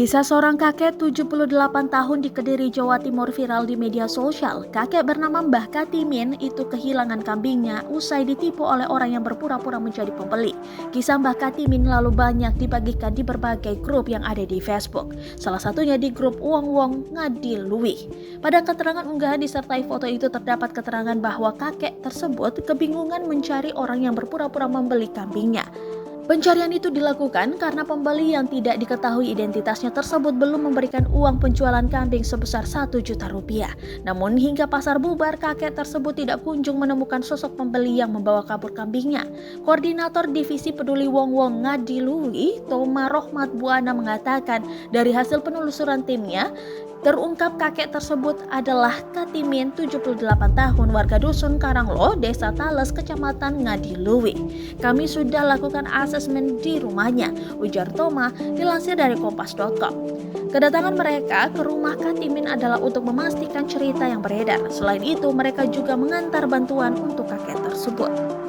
Kisah seorang kakek 78 tahun di Kediri, Jawa Timur viral di media sosial. Kakek bernama Mbah Katimin itu kehilangan kambingnya usai ditipu oleh orang yang berpura-pura menjadi pembeli. Kisah Mbah Katimin lalu banyak dibagikan di berbagai grup yang ada di Facebook. Salah satunya di grup Wong Wong Ngadiluwih. Pada keterangan unggahan disertai foto itu terdapat keterangan bahwa kakek tersebut kebingungan mencari orang yang berpura-pura membeli kambingnya. Pencarian itu dilakukan karena pembeli yang tidak diketahui identitasnya tersebut belum memberikan uang penjualan kambing sebesar 1 juta rupiah. Namun hingga pasar bubar, kakek tersebut tidak kunjung menemukan sosok pembeli yang membawa kabur kambingnya. Koordinator Divisi Peduli Wong Wong Ngadiluwih, Toma Rohmat Buana mengatakan dari hasil penelusuran timnya, terungkap kakek tersebut adalah Katimin 78 tahun warga dusun Karanglo, Desa Tales, Kecamatan Ngadiluwih. Kami sudah lakukan asesmen di rumahnya, ujar Toma dilansir dari kompas.com. Kedatangan mereka ke rumah Katimin adalah untuk memastikan cerita yang beredar. Selain itu, mereka juga mengantar bantuan untuk kakek tersebut.